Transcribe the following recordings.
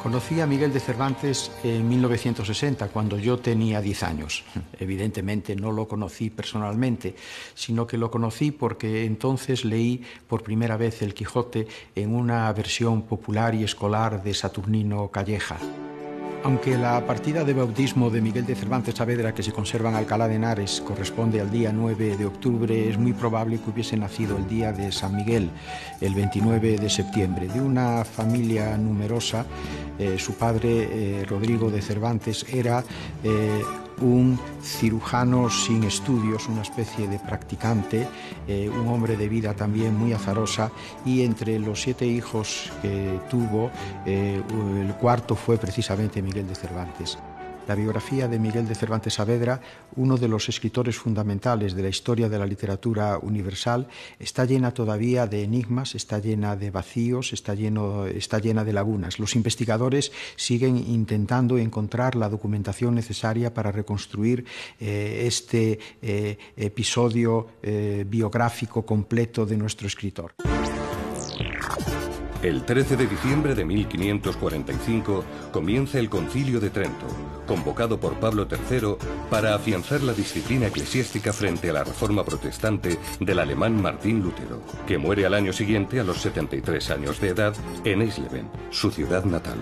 Conocí a Miguel de Cervantes en 1960, cuando yo tenía 10 años. Evidentemente no lo conocí personalmente, sino que lo conocí porque entonces leí por primera vez El Quijote en una versión popular y escolar de Saturnino Calleja. Aunque la partida de bautismo de Miguel de Cervantes Saavedra, que se conserva en Alcalá de Henares, corresponde al día 9 de octubre, es muy probable que hubiese nacido el día de San Miguel, el 29 de septiembre. De una familia numerosa, su padre, Rodrigo de Cervantes, era un cirujano sin estudios, una especie de practicante, un hombre de vida también muy azarosa, y entre los 7 hijos que tuvo, el cuarto fue precisamente Miguel de Cervantes. La biografía de Miguel de Cervantes Saavedra, uno de los escritores fundamentales de la historia de la literatura universal, está llena todavía de enigmas, está llena de vacíos, está llena de lagunas. Los investigadores siguen intentando encontrar la documentación necesaria para reconstruir este episodio biográfico completo de nuestro escritor. El 13 de diciembre de 1545 comienza el Concilio de Trento, convocado por Pablo III para afianzar la disciplina eclesiástica frente a la reforma protestante del alemán Martín Lutero, que muere al año siguiente a los 73 años de edad en Eisleben, su ciudad natal.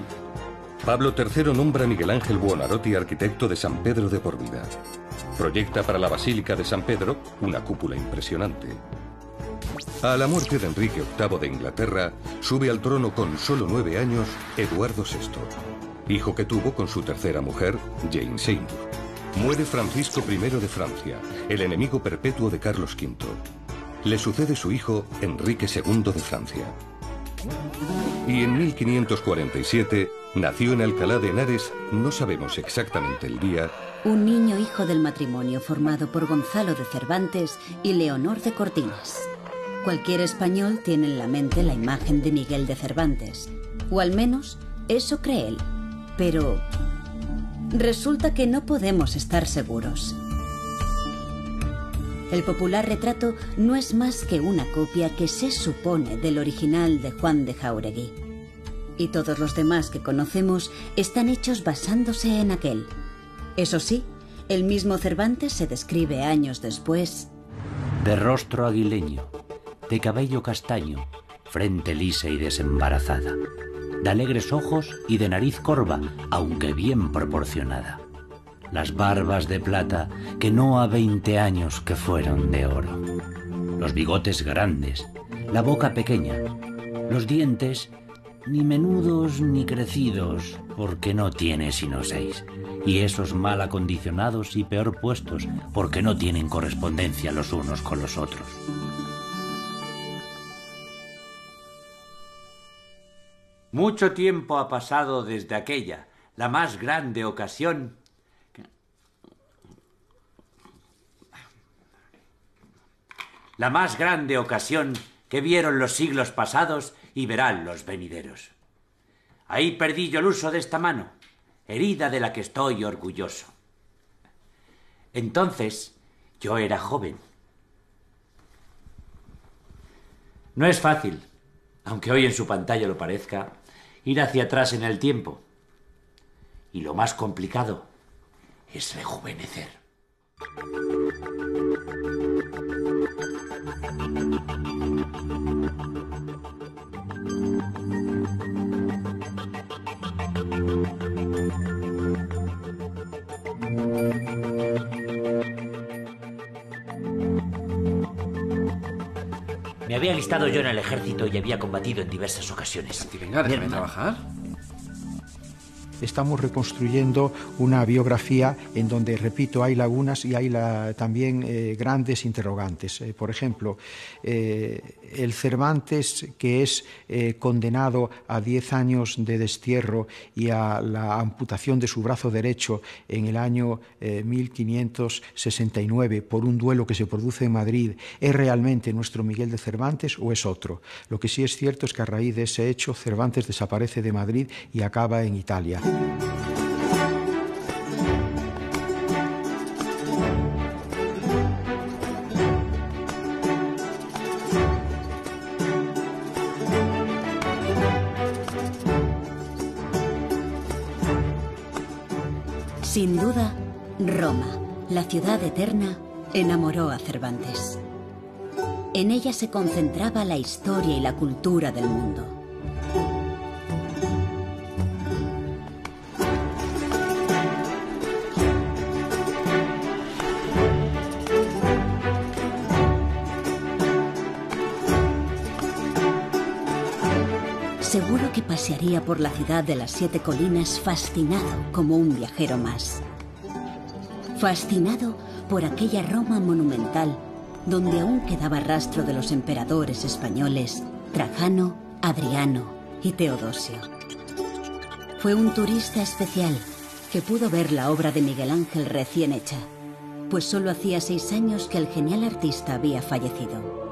Pablo III nombra a Miguel Ángel Buonarroti arquitecto de San Pedro de por vida. Proyecta para la Basílica de San Pedro una cúpula impresionante. A la muerte de Enrique VIII de Inglaterra, sube al trono con solo 9 años Eduardo VI, hijo que tuvo con su tercera mujer, Jane Seymour. Muere Francisco I de Francia, el enemigo perpetuo de Carlos V. Le sucede su hijo, Enrique II de Francia. Y en 1547 nació en Alcalá de Henares, no sabemos exactamente el día, un niño hijo del matrimonio formado por Gonzalo de Cervantes y Leonor de Cortines. Cualquier español tiene en la mente la imagen de Miguel de Cervantes, o al menos eso cree él. Pero resulta que no podemos estar seguros. El popular retrato no es más que una copia que se supone del original de Juan de Jáuregui. Y todos los demás que conocemos están hechos basándose en aquel. Eso sí, el mismo Cervantes se describe años después. De rostro aguileño, de cabello castaño, frente lisa y desembarazada, de alegres ojos y de nariz corva, aunque bien proporcionada. Las barbas de plata que no a 20 años que fueron de oro. Los bigotes grandes, la boca pequeña, los dientes ni menudos ni crecidos, porque no tiene sino 6, y esos mal acondicionados y peor puestos, porque no tienen correspondencia los unos con los otros. Mucho tiempo ha pasado desde aquella, la más grande ocasión que vieron los siglos pasados y verán los venideros. Ahí perdí yo el uso de esta mano, herida de la que estoy orgulloso. Entonces yo era joven. No es fácil, aunque hoy en su pantalla lo parezca, ir hacia atrás en el tiempo. Y lo más complicado es rejuvenecer. Me había alistado yo en el ejército y había combatido en diversas ocasiones. Santi, venga, déjame trabajar. Estamos reconstruyendo una biografía en donde, repito, hay lagunas y hay también grandes interrogantes. Por ejemplo, el Cervantes que es condenado a 10 años de destierro y a la amputación de su brazo derecho en el año 1569 por un duelo que se produce en Madrid, ¿es realmente nuestro Miguel de Cervantes o es otro? Lo que sí es cierto es que a raíz de ese hecho Cervantes desaparece de Madrid y acaba en Italia. Sin duda, Roma, la ciudad eterna, enamoró a Cervantes. En ella se concentraba la historia y la cultura del mundo. Seguro que pasearía por la ciudad de las 7 colinas fascinado como un viajero más. Fascinado por aquella Roma monumental donde aún quedaba rastro de los emperadores españoles Trajano, Adriano y Teodosio. Fue un turista especial que pudo ver la obra de Miguel Ángel recién hecha, pues solo hacía 6 años que el genial artista había fallecido.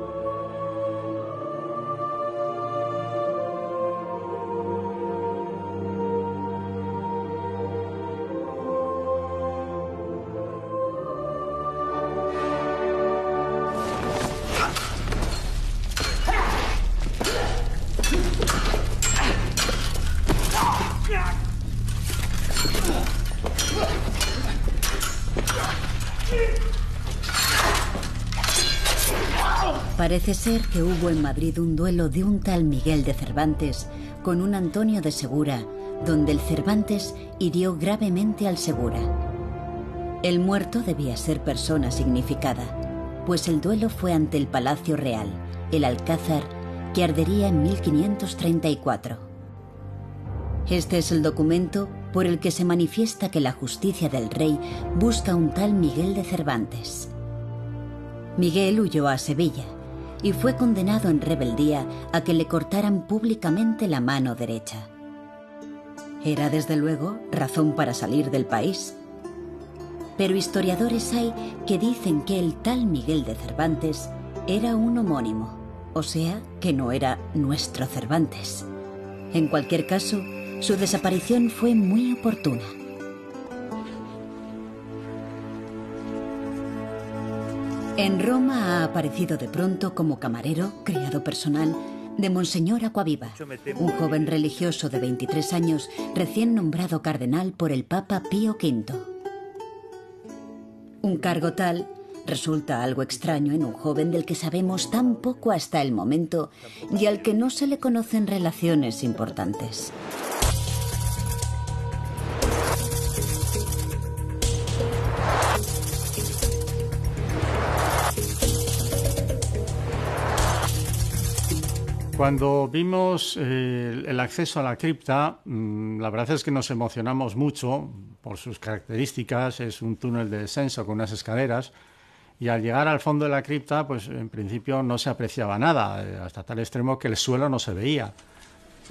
Parece ser que hubo en Madrid un duelo de un tal Miguel de Cervantes con un Antonio de Segura, donde el Cervantes hirió gravemente al Segura. El muerto debía ser persona significada, pues el duelo fue ante el Palacio Real, el Alcázar, que ardería en 1534. Este es el documento por el que se manifiesta que la justicia del rey busca a un tal Miguel de Cervantes. Miguel huyó a Sevilla y fue condenado en rebeldía a que le cortaran públicamente la mano derecha. Era, desde luego, razón para salir del país. Pero historiadores hay que dicen que el tal Miguel de Cervantes era un homónimo, o sea, que no era nuestro Cervantes. En cualquier caso, su desaparición fue muy oportuna. En Roma ha aparecido de pronto como camarero, criado personal, de Monseñor Aquaviva, un joven religioso de 23 años recién nombrado cardenal por el Papa Pío V. Un cargo tal resulta algo extraño en un joven del que sabemos tan poco hasta el momento y al que no se le conocen relaciones importantes. Cuando vimos el acceso a la cripta, la verdad es que nos emocionamos mucho por sus características. Es un túnel de descenso con unas escaleras y al llegar al fondo de la cripta, pues en principio no se apreciaba nada, hasta tal extremo que el suelo no se veía.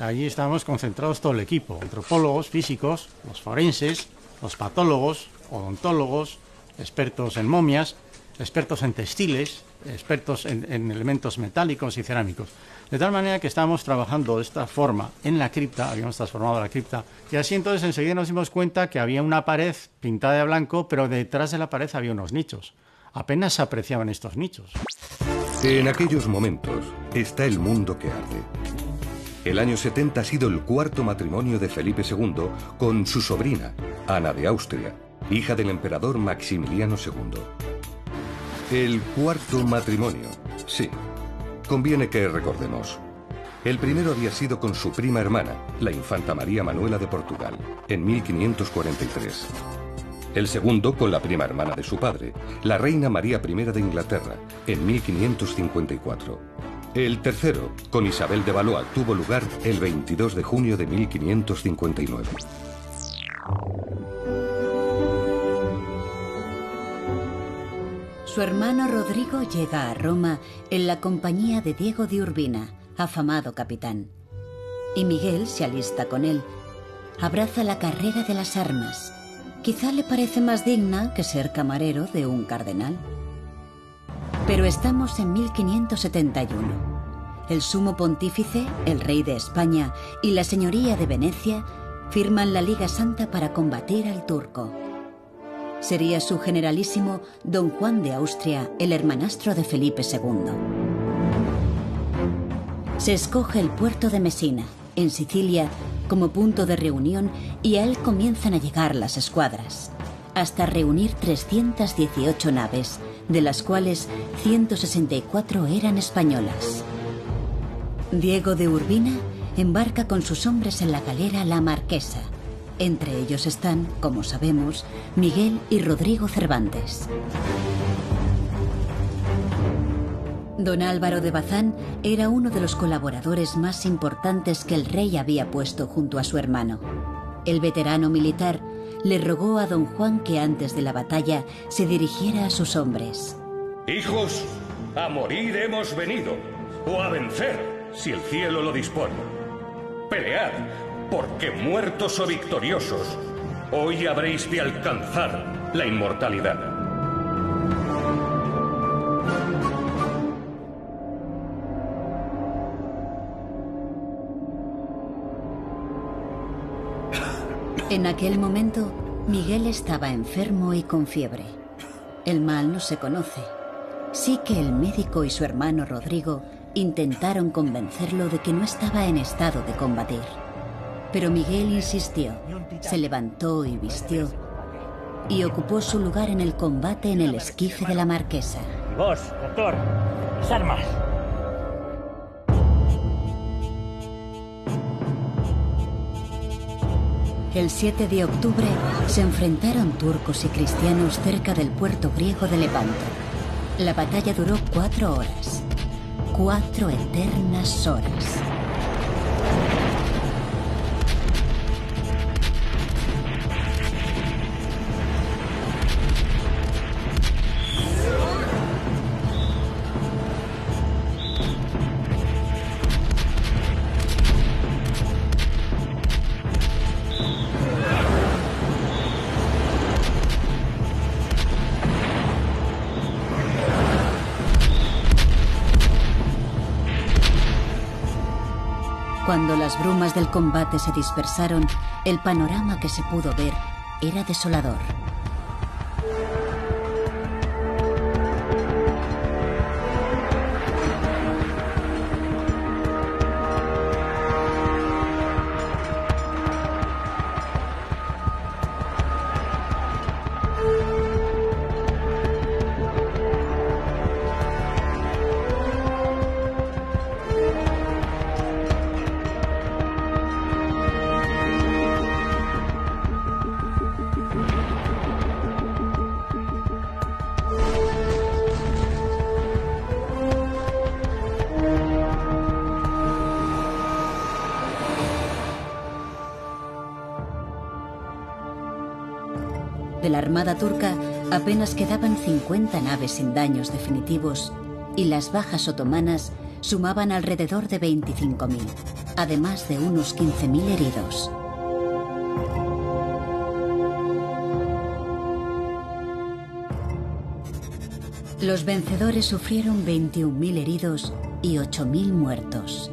Allí estábamos concentrados todo el equipo, antropólogos, físicos, los forenses, los patólogos, odontólogos, expertos en momias, expertos en textiles, expertos en elementos metálicos y cerámicos. De tal manera que estábamos trabajando de esta forma en la cripta, habíamos transformado la cripta, y así entonces enseguida nos dimos cuenta que había una pared pintada de blanco, pero detrás de la pared había unos nichos. Apenas se apreciaban estos nichos. En aquellos momentos está el mundo que arde. El año 70 ha sido el 4º matrimonio de Felipe II con su sobrina, Ana de Austria, hija del emperador Maximiliano II. El 4º matrimonio, sí. Conviene que recordemos. El primero había sido con su prima hermana, la infanta María Manuela de Portugal, en 1543. El segundo con la prima hermana de su padre, la reina María I de Inglaterra, en 1554. El tercero, con Isabel de Valois, tuvo lugar el 22 de junio de 1559. Su hermano Rodrigo llega a Roma en la compañía de Diego de Urbina, afamado capitán. Y Miguel se alista con él. Abraza la carrera de las armas. Quizá le parece más digna que ser camarero de un cardenal. Pero estamos en 1571. El sumo pontífice, el rey de España y la señoría de Venecia firman la Liga Santa para combatir al turco. Sería su generalísimo don Juan de Austria, el hermanastro de Felipe II. Se escoge el puerto de Mesina, en Sicilia, como punto de reunión y a él comienzan a llegar las escuadras. hasta reunir 318 naves, de las cuales 164 eran españolas. Diego de Urbina embarca con sus hombres en la galera La Marquesa. Entre ellos están, como sabemos, Miguel y Rodrigo Cervantes. Don Álvaro de Bazán era uno de los colaboradores más importantes que el rey había puesto junto a su hermano. El veterano militar le rogó a don Juan que antes de la batalla se dirigiera a sus hombres. Hijos, a morir hemos venido, o a vencer, si el cielo lo dispone. Pelead, porque muertos o victoriosos, hoy habréis de alcanzar la inmortalidad. En aquel momento, Miguel estaba enfermo y con fiebre. El mal no se conoce. Sí que el médico y su hermano Rodrigo intentaron convencerlo de que no estaba en estado de combatir. Pero Miguel insistió, se levantó y vistió, y ocupó su lugar en el combate en el esquife de la Marquesa. Y vos, doctor, las armas. El 7 de octubre se enfrentaron turcos y cristianos cerca del puerto griego de Lepanto. La batalla duró 4 horas. 4 eternas horas. Cuando las brumas del combate se dispersaron, el panorama que se pudo ver era desolador. De la armada turca apenas quedaban 50 naves sin daños definitivos y las bajas otomanas sumaban alrededor de 25.000, además de unos 15.000 heridos. Los vencedores sufrieron 21.000 heridos y 8.000 muertos.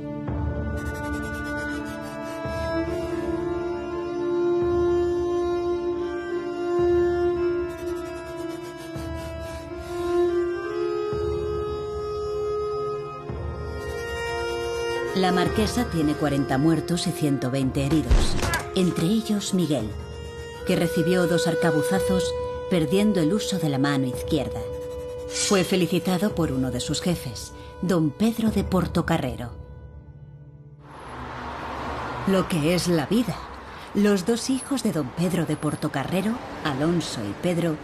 La Marquesa tiene 40 muertos y 120 heridos, entre ellos Miguel, que recibió 2 arcabuzazos perdiendo el uso de la mano izquierda. Fue felicitado por uno de sus jefes, don Pedro de Portocarrero. Lo que es la vida. Los 2 hijos de don Pedro de Portocarrero, Alonso y Pedro,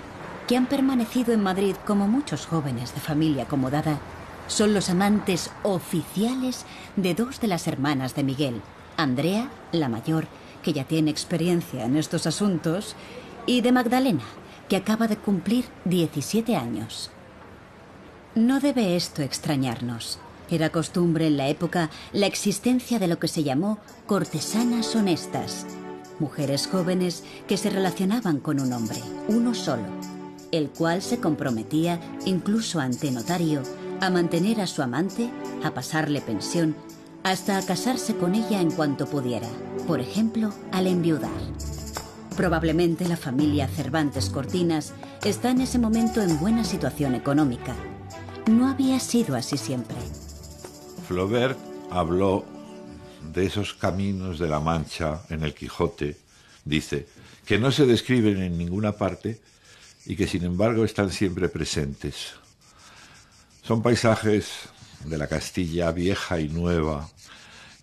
que han permanecido en Madrid como muchos jóvenes de familia acomodada, son los amantes oficiales de 2 de las hermanas de Miguel, Andrea, la mayor, que ya tiene experiencia en estos asuntos, y de Magdalena, que acaba de cumplir 17 años. No debe esto extrañarnos. Era costumbre en la época la existencia de lo que se llamó cortesanas honestas, mujeres jóvenes que se relacionaban con un hombre, uno solo, el cual se comprometía, incluso ante notario, a mantener a su amante, a pasarle pensión, hasta a casarse con ella en cuanto pudiera, por ejemplo, al enviudar. Probablemente la familia Cervantes Cortinas está en ese momento en buena situación económica. No había sido así siempre. Flaubert habló de esos caminos de la Mancha en el Quijote. Dice que no se describen en ninguna parte y que sin embargo están siempre presentes. Son paisajes de la Castilla vieja y nueva,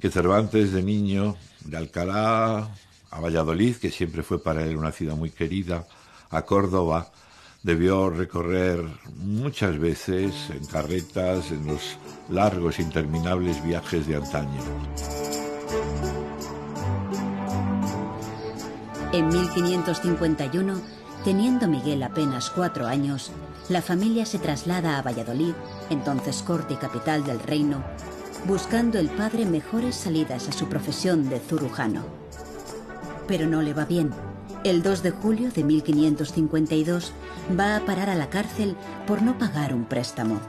que Cervantes de niño, de Alcalá a Valladolid, que siempre fue para él una ciudad muy querida, a Córdoba, debió recorrer muchas veces en carretas, en los largos e interminables viajes de antaño. En 1551, teniendo Miguel apenas 4 años, la familia se traslada a Valladolid, entonces corte y capital del reino, buscando el padre mejores salidas a su profesión de cirujano. Pero no le va bien. El 2 de julio de 1552 va a parar a la cárcel por no pagar un préstamo.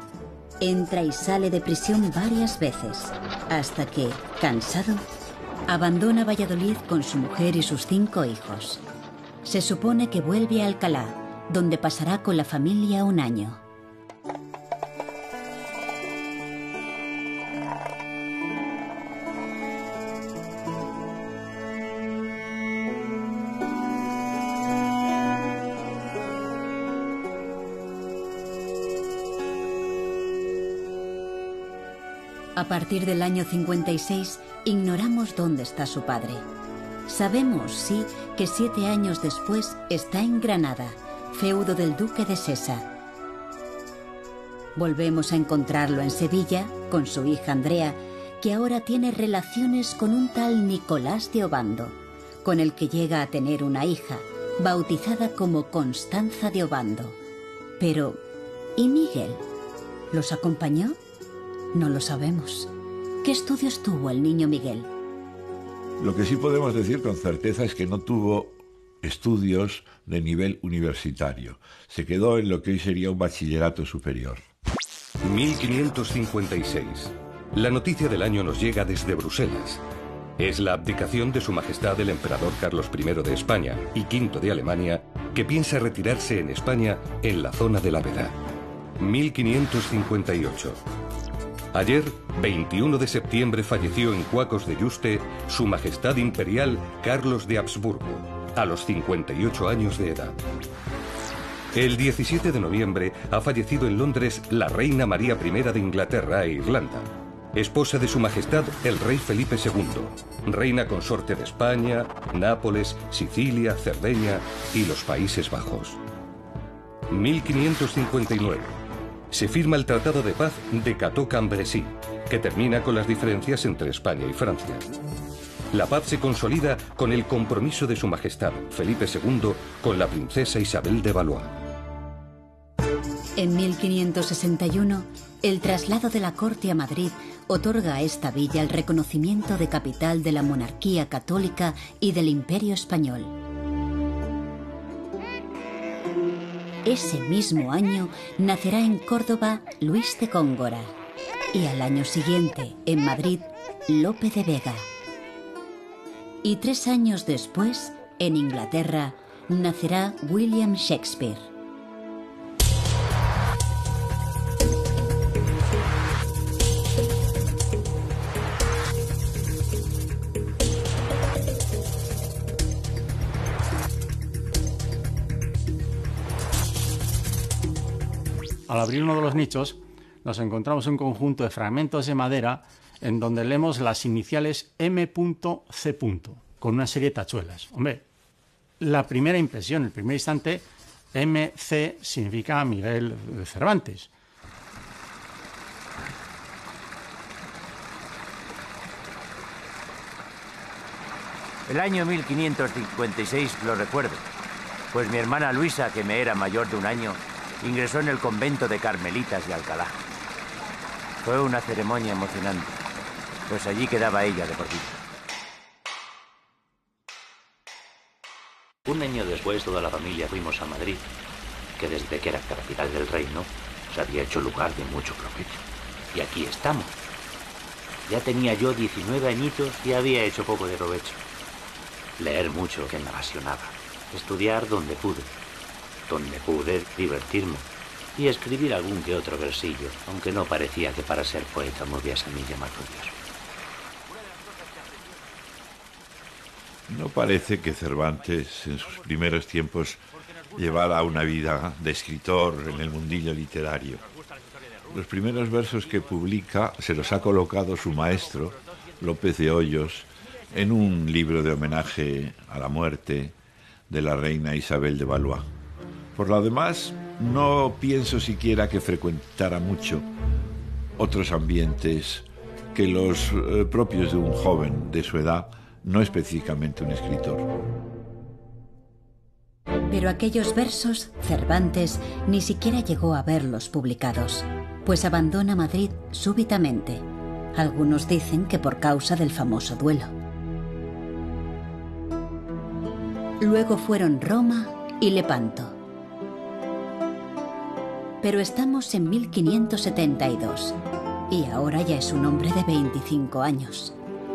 Entra y sale de prisión varias veces, hasta que, cansado, abandona Valladolid con su mujer y sus 5 hijos. Se supone que vuelve a Alcalá, donde pasará con la familia un año. A partir del año 56, ignoramos dónde está su padre. Sabemos, sí, que 7 años después está en Granada, feudo del duque de Sesa. Volvemos a encontrarlo en Sevilla, con su hija Andrea, que ahora tiene relaciones con un tal Nicolás de Obando, con el que llega a tener una hija, bautizada como Constanza de Obando. Pero, ¿y Miguel? ¿Los acompañó? No lo sabemos. ¿Qué estudios tuvo el niño Miguel? Lo que sí podemos decir con certeza es que no tuvo estudios de nivel universitario. Se quedó en lo que hoy sería un bachillerato superior. 1556. La noticia del año nos llega desde Bruselas. Es la abdicación de Su Majestad el Emperador Carlos I de España y V de Alemania, que piensa retirarse en España en la zona de la Veda. 1558. Ayer, 21 de septiembre, falleció en Cuacos de Yuste Su Majestad Imperial Carlos de Habsburgo, a los 58 años de edad. El 17 de noviembre ha fallecido en Londres la reina María I de Inglaterra e Irlanda, esposa de Su Majestad el rey Felipe II, reina consorte de España, Nápoles, Sicilia, Cerdeña y los Países Bajos. 1559. Se firma el Tratado de Paz de Cateau-Cambrésis, que termina con las diferencias entre España y Francia. La paz se consolida con el compromiso de Su Majestad Felipe II con la princesa Isabel de Valois. En 1561, el traslado de la corte a Madrid otorga a esta villa el reconocimiento de capital de la monarquía católica y del Imperio español. Ese mismo año nacerá en Córdoba Luis de Góngora y al año siguiente, en Madrid, Lope de Vega. Y 3 años después, en Inglaterra, nacerá William Shakespeare. Al abrir uno de los nichos, nos encontramos un conjunto de fragmentos de madera en donde leemos las iniciales M.C. con una serie de tachuelas. Hombre, la primera impresión, el primer instante, M.C. significa Miguel de Cervantes. El año 1556 lo recuerdo, pues mi hermana Luisa, que me era mayor de un año, ingresó en el convento de Carmelitas de Alcalá. Fue una ceremonia emocionante, pues allí quedaba ella de por vida. Un año después, toda la familia fuimos a Madrid, que desde que era capital del reino, se había hecho lugar de mucho provecho. Y aquí estamos. Ya tenía yo 19 añitos y había hecho poco de provecho. Leer mucho, que me apasionaba. Estudiar donde pude divertirme y escribir algún que otro versillo, aunque no parecía que para ser poeta me hubiese a mí llamado Dios. No parece que Cervantes en sus primeros tiempos llevara una vida de escritor en el mundillo literario. Los primeros versos que publica se los ha colocado su maestro, López de Hoyos, en un libro de homenaje a la muerte de la reina Isabel de Valois. Por lo demás, no pienso siquiera que frecuentara mucho otros ambientes que los propios de un joven de su edad, no específicamente un escritor. Pero aquellos versos, Cervantes ni siquiera llegó a verlos publicados, pues abandona Madrid súbitamente. Algunos dicen que por causa del famoso duelo. Luego fueron Roma y Lepanto. Pero estamos en 1572 y ahora ya es un hombre de 25 años.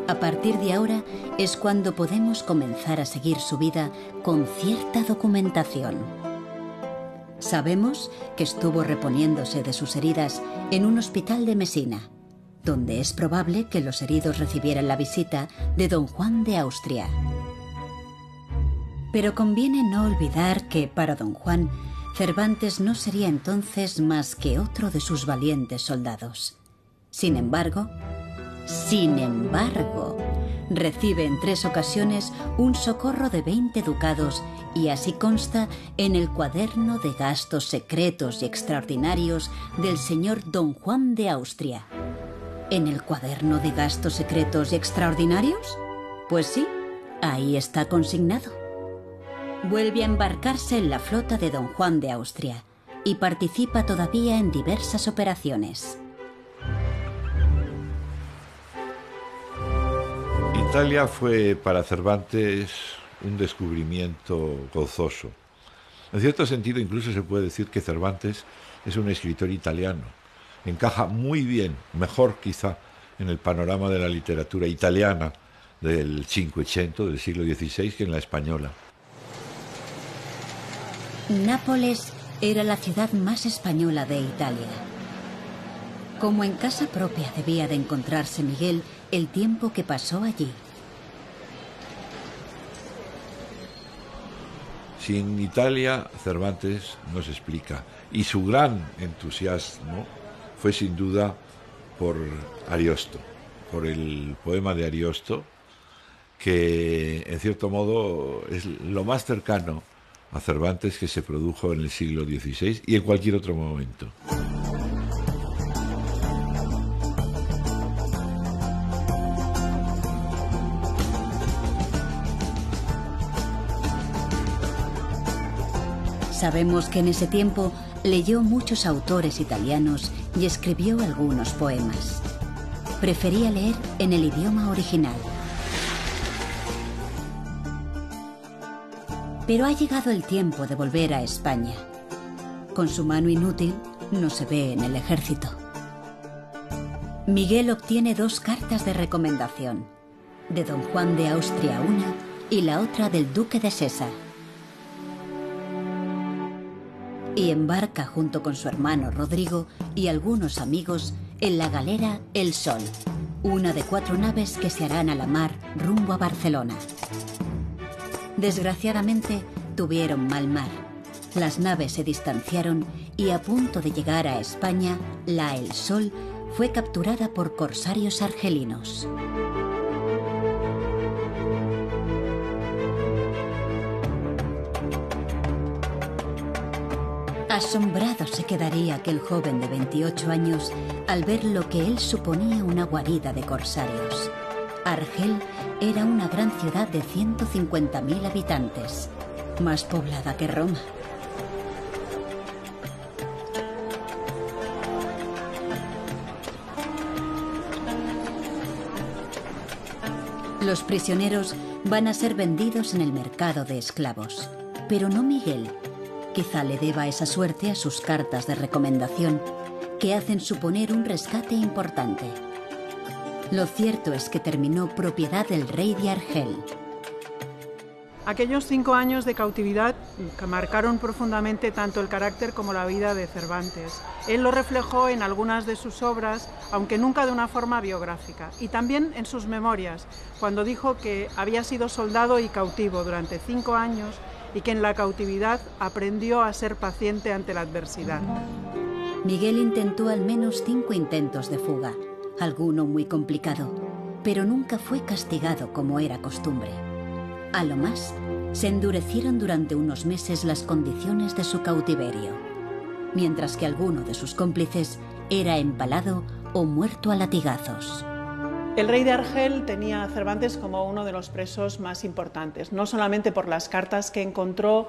A partir de ahora es cuando podemos comenzar a seguir su vida con cierta documentación. Sabemos que estuvo reponiéndose de sus heridas en un hospital de Mesina, donde es probable que los heridos recibieran la visita de don Juan de Austria. Pero conviene no olvidar que para don Juan, Cervantes no sería entonces más que otro de sus valientes soldados. Sin embargo, recibe en 3 ocasiones un socorro de 20 ducados y así consta en el cuaderno de gastos secretos y extraordinarios del señor don Juan de Austria. ¿En el cuaderno de gastos secretos y extraordinarios? Pues sí, ahí está consignado. Vuelve a embarcarse en la flota de don Juan de Austria y participa todavía en diversas operaciones. Italia fue para Cervantes un descubrimiento gozoso. En cierto sentido, incluso se puede decir que Cervantes es un escritor italiano. Encaja muy bien, mejor quizá, en el panorama de la literatura italiana del Cinquecento, del siglo XVI, que en la española. Nápoles era la ciudad más española de Italia. Como en casa propia debía de encontrarse Miguel el tiempo que pasó allí. Sin Italia, Cervantes nos explica. Y su gran entusiasmo fue sin duda por Ariosto, por el poema de Ariosto, que en cierto modo es lo más cercano a Cervantes que se produjo en el siglo XVI y en cualquier otro momento. Sabemos que en ese tiempo leyó muchos autores italianos y escribió algunos poemas. Prefería leer en el idioma original. Pero ha llegado el tiempo de volver a España. Con su mano inútil no se ve en el ejército. Miguel obtiene 2 cartas de recomendación, de don Juan de Austria una y la otra del duque de Sesa. Y embarca junto con su hermano Rodrigo y algunos amigos en la galera El Sol, una de 4 naves que se harán a la mar rumbo a Barcelona. Desgraciadamente tuvieron mal mar. Las naves se distanciaron y a punto de llegar a España, la El Sol fue capturada por corsarios argelinos. Asombrado se quedaría aquel joven de 28 años al ver lo que él suponía una guarida de corsarios. Argel era una gran ciudad de 150.000 habitantes, más poblada que Roma. Los prisioneros van a ser vendidos en el mercado de esclavos, pero no Miguel. Quizá le deba esa suerte a sus cartas de recomendación, que hacen suponer un rescate importante. Lo cierto es que terminó propiedad del rey de Argel. Aquellos 5 años de cautividad que marcaron profundamente tanto el carácter como la vida de Cervantes. Él lo reflejó en algunas de sus obras, aunque nunca de una forma biográfica, y también en sus memorias, cuando dijo que había sido soldado y cautivo durante 5 años y que en la cautividad aprendió a ser paciente ante la adversidad. Miguel intentó al menos 5 intentos de fuga, alguno muy complicado, pero nunca fue castigado como era costumbre. A lo más, se endurecieron durante unos meses las condiciones de su cautiverio, mientras que alguno de sus cómplices era empalado o muerto a latigazos. El rey de Argel tenía a Cervantes como uno de los presos más importantes, no solamente por las cartas que encontró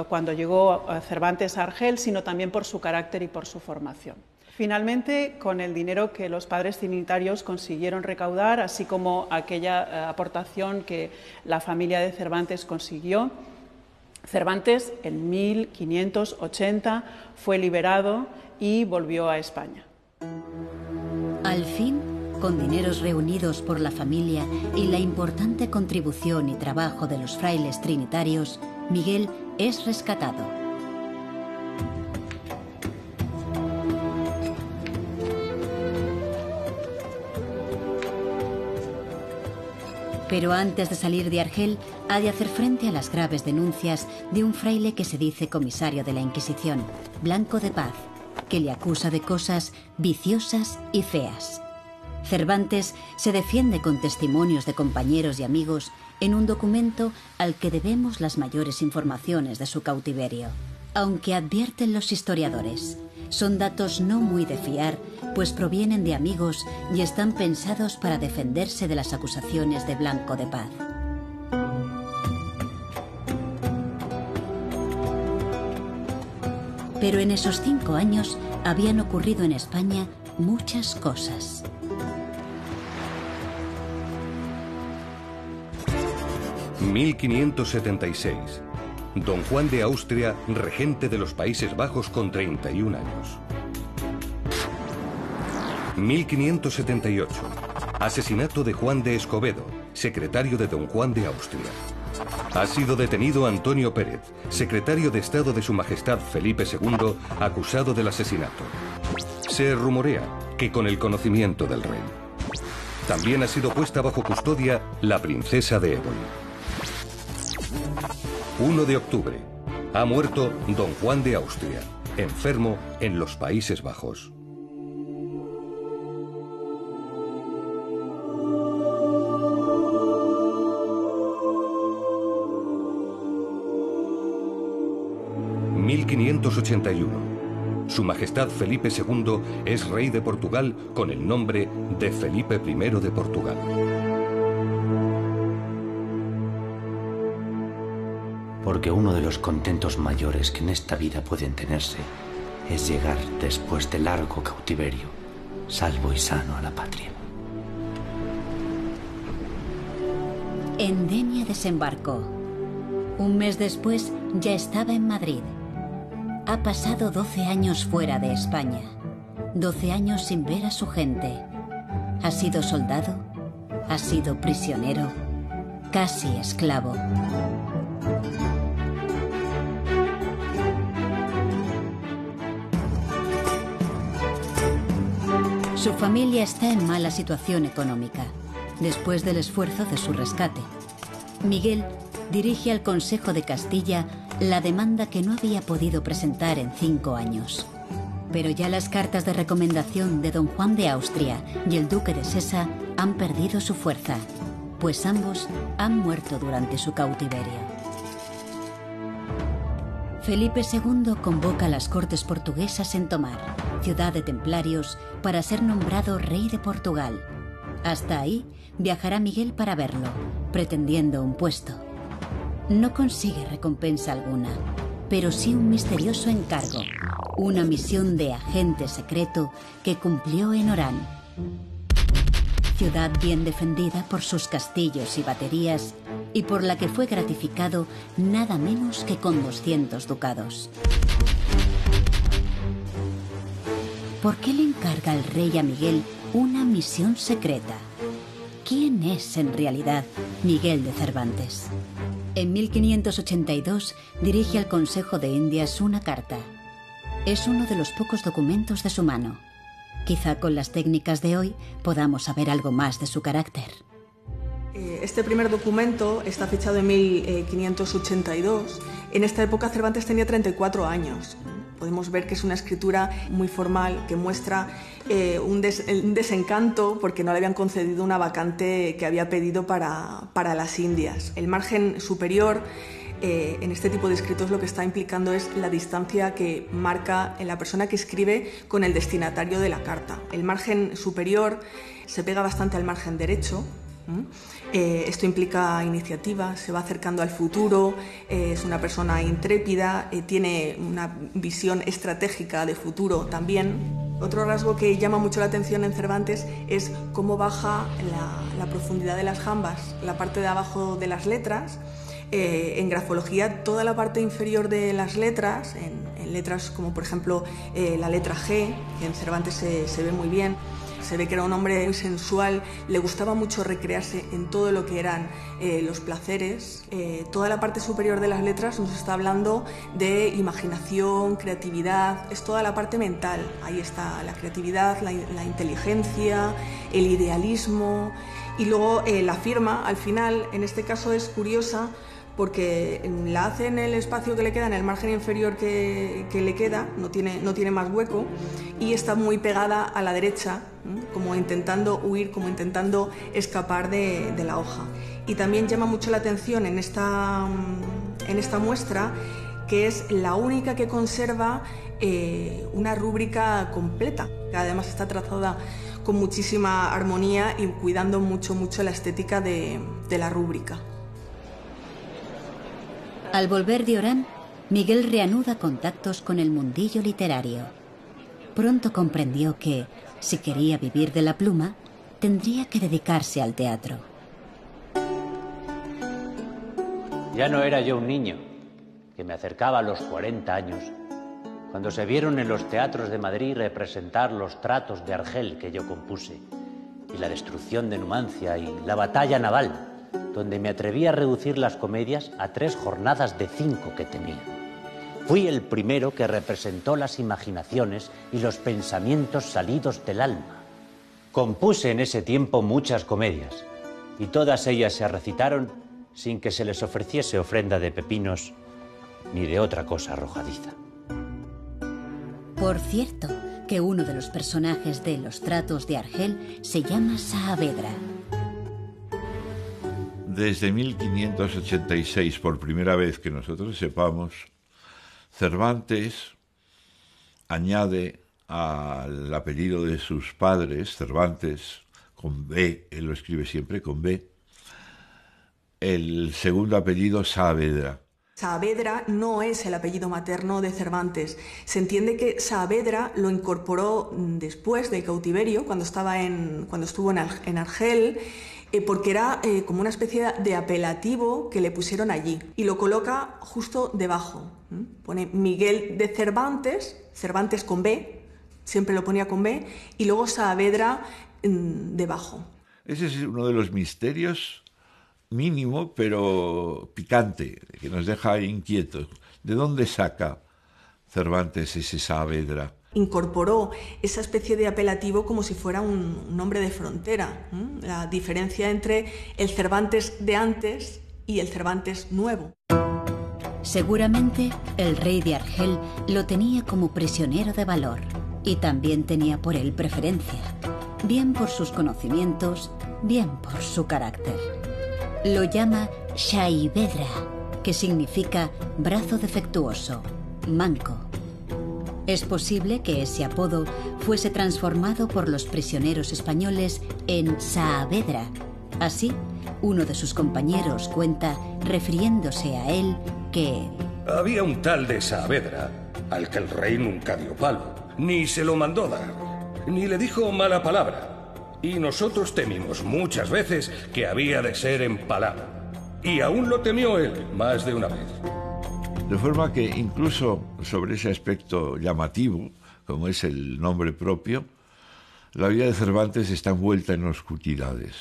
cuando llegó Cervantes a Argel, sino también por su carácter y por su formación. Finalmente, con el dinero que los padres trinitarios consiguieron recaudar, así como aquella aportación que la familia de Cervantes consiguió, Cervantes en 1580 fue liberado y volvió a España. Al fin, con dineros reunidos por la familia y la importante contribución y trabajo de los frailes trinitarios, Miguel es rescatado. Pero antes de salir de Argel, ha de hacer frente a las graves denuncias de un fraile que se dice comisario de la Inquisición, Blanco de Paz, que le acusa de cosas viciosas y feas. Cervantes se defiende con testimonios de compañeros y amigos en un documento al que debemos las mayores informaciones de su cautiverio. Aunque advierten los historiadores, son datos no muy de fiar, pues provienen de amigos y están pensados para defenderse de las acusaciones de Blanco de Paz. Pero en esos 5 años habían ocurrido en España muchas cosas. ...1576... Don Juan de Austria, regente de los Países Bajos con 31 años. 1578. Asesinato de Juan de Escobedo, secretario de Don Juan de Austria. Ha sido detenido Antonio Pérez, secretario de Estado de Su Majestad Felipe II, acusado del asesinato. Se rumorea que con el conocimiento del rey. También ha sido puesta bajo custodia la princesa de Éboli. 1 de octubre. Ha muerto Don Juan de Austria, enfermo en los Países Bajos. ...1581... Su Majestad Felipe II es rey de Portugal con el nombre de Felipe I de Portugal. Porque uno de los contentos mayores que en esta vida pueden tenerse es llegar, después de largo cautiverio, salvo y sano a la patria. En Denia desembarcó. Un mes después ya estaba en Madrid. Ha pasado 12 años fuera de España, 12 años sin ver a su gente. Ha sido soldado, ha sido prisionero, casi esclavo. Su familia está en mala situación económica, después del esfuerzo de su rescate. Miguel dirige al Consejo de Castilla la demanda que no había podido presentar en 5 años. Pero ya las cartas de recomendación de Don Juan de Austria y el Duque de Sesa han perdido su fuerza, pues ambos han muerto durante su cautiverio. Felipe II convoca a las cortes portuguesas en Tomar, ciudad de templarios, para ser nombrado rey de Portugal. Hasta ahí viajará Miguel para verlo, pretendiendo un puesto. No consigue recompensa alguna, pero sí un misterioso encargo, una misión de agente secreto que cumplió en Orán. Ciudad bien defendida por sus castillos y baterías y por la que fue gratificado nada menos que con 200 ducados. ¿Por qué le encarga el rey a Miguel una misión secreta? ¿Quién es en realidad Miguel de Cervantes? En 1582 dirige al Consejo de Indias una carta. Es uno de los pocos documentos de su mano. Quizá con las técnicas de hoy podamos saber algo más de su carácter. Este primer documento está fechado en 1582. En esta época Cervantes tenía 34 años. Podemos ver que es una escritura muy formal que muestra un desencanto porque no le habían concedido una vacante que había pedido para las Indias. El margen superior en este tipo de escritos lo que está implicando es la distancia que marca en la persona que escribe con el destinatario de la carta. El margen superior se pega bastante al margen derecho. Esto implica iniciativa, se va acercando al futuro, es una persona intrépida, tiene una visión estratégica de futuro también. Otro rasgo que llama mucho la atención en Cervantes es cómo baja la profundidad de las jambas, la parte de abajo de las letras. En grafología, toda la parte inferior de las letras, en letras como por ejemplo la letra G, que en Cervantes se ve muy bien. Se ve que era un hombre muy sensual, le gustaba mucho recrearse en todo lo que eran los placeres. Toda la parte superior de las letras nos está hablando de imaginación, creatividad, es toda la parte mental. Ahí está la creatividad, la inteligencia, el idealismo. Y luego la firma, al final, en este caso es curiosa, porque la hace en el espacio que le queda, en el margen inferior que le queda, no tiene más hueco, y está muy pegada a la derecha, como intentando huir, como intentando escapar de la hoja. Y también llama mucho la atención en esta muestra que es la única que conserva una rúbrica completa, que además está trazada con muchísima armonía y cuidando mucho la estética de la rúbrica. Al volver de Orán, Miguel reanuda contactos con el mundillo literario. Pronto comprendió que, si quería vivir de la pluma, tendría que dedicarse al teatro. Ya no era yo un niño, que me acercaba a los 40 años, cuando se vieron en los teatros de Madrid representar los tratos de Argel que yo compuse, y la destrucción de Numancia y la batalla naval, donde me atreví a reducir las comedias a 3 jornadas de 5 que tenía. Fui el primero que representó las imaginaciones y los pensamientos salidos del alma. Compuse en ese tiempo muchas comedias, y todas ellas se recitaron sin que se les ofreciese ofrenda de pepinos ni de otra cosa arrojadiza. Por cierto, que uno de los personajes de Los tratos de Argel se llama Saavedra. Desde 1586, por primera vez que nosotros sepamos, Cervantes añade al apellido de sus padres, Cervantes, con B, él lo escribe siempre con B, el segundo apellido Saavedra. Saavedra no es el apellido materno de Cervantes. Se entiende que Saavedra lo incorporó después del cautiverio, cuando estuvo en Argel, porque era como una especie de apelativo que le pusieron allí. Y lo coloca justo debajo. Pone Miguel de Cervantes, Cervantes con B, siempre lo ponía con B, y luego Saavedra debajo. Ese es uno de los misterios mínimo, pero picante, que nos deja inquietos. ¿De dónde saca Cervantes ese Saavedra? Incorporó esa especie de apelativo como si fuera un nombre de frontera. La diferencia entre el Cervantes de antes y el Cervantes nuevo. Seguramente el rey de Argel lo tenía como prisionero de valor y también tenía por él preferencia, bien por sus conocimientos, bien por su carácter. Lo llama Saavedra, que significa brazo defectuoso, manco. Es posible que ese apodo fuese transformado por los prisioneros españoles en Saavedra. Así, uno de sus compañeros cuenta, refiriéndose a él, que había un tal de Saavedra, al que el rey nunca dio palo, ni se lo mandó dar, ni le dijo mala palabra. Y nosotros temimos muchas veces que había de ser empalado. Y aún lo temió él más de una vez. De forma que incluso sobre ese aspecto llamativo, como es el nombre propio, la vida de Cervantes está envuelta en oscuridades.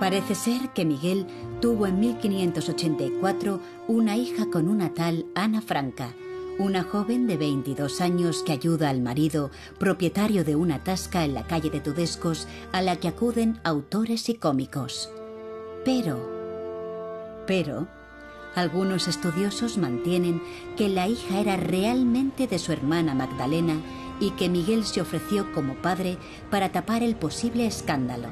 Parece ser que Miguel tuvo en 1584 una hija con una tal Ana Franca, una joven de 22 años que ayuda al marido, propietario de una tasca en la calle de Tudescos, a la que acuden autores y cómicos. Pero, algunos estudiosos mantienen que la hija era realmente de su hermana Magdalena y que Miguel se ofreció como padre para tapar el posible escándalo.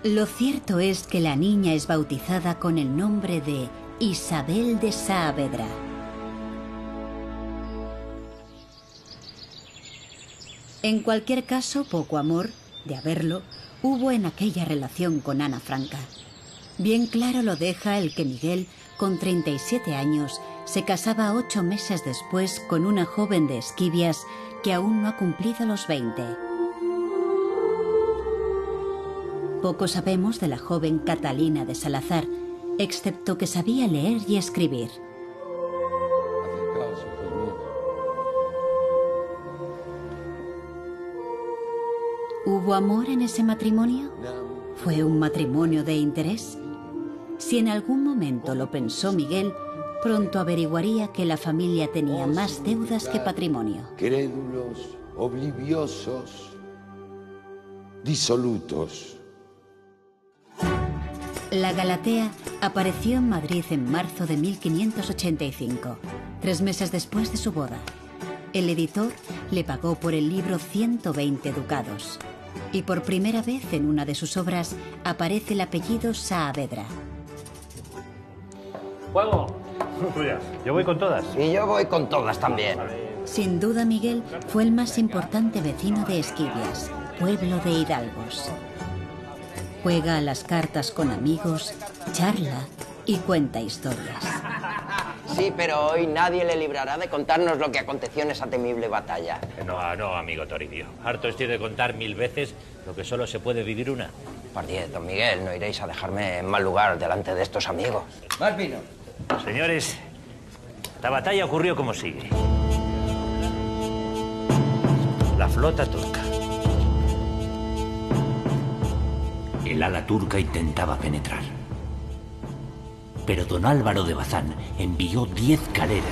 Lo cierto es que la niña es bautizada con el nombre de Isabel de Saavedra. En cualquier caso, poco amor, de haberlo, hubo en aquella relación con Ana Franca. Bien claro lo deja el que Miguel, con 37 años, se casaba 8 meses después con una joven de Esquivias que aún no ha cumplido los 20. Poco sabemos de la joven Catalina de Salazar, excepto que sabía leer y escribir. ¿Hubo amor en ese matrimonio? ¿Fue un matrimonio de interés? Si en algún momento lo pensó Miguel, pronto averiguaría que la familia tenía más deudas que patrimonio. Crédulos, obliviosos, disolutos. La Galatea apareció en Madrid en marzo de 1585, 3 meses después de su boda. El editor le pagó por el libro 120 ducados. Y por primera vez en una de sus obras aparece el apellido Saavedra. ¡Juego! Yo voy con todas. Y yo voy con todas también. Sin duda, Miguel fue el más importante vecino de Esquivias, pueblo de hidalgos. Juega a las cartas con amigos, charla y cuenta historias. Sí, pero hoy nadie le librará de contarnos lo que aconteció en esa temible batalla. No, amigo Toribio. Harto estoy de contar 1000 veces lo que solo se puede vivir una. Por 10, don Miguel, no iréis a dejarme en mal lugar delante de estos amigos. Más vino. Señores, la batalla ocurrió como sigue. La flota turca. El ala turca intentaba penetrar. Pero don Álvaro de Bazán envió 10 galeras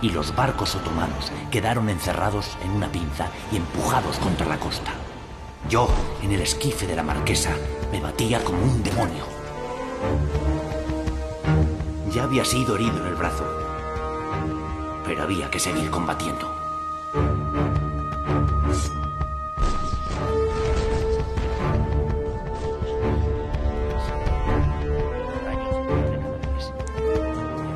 y los barcos otomanos quedaron encerrados en una pinza y empujados contra la costa. Yo, en el esquife de la marquesa, me batía como un demonio. Ya había sido herido en el brazo, pero había que seguir combatiendo.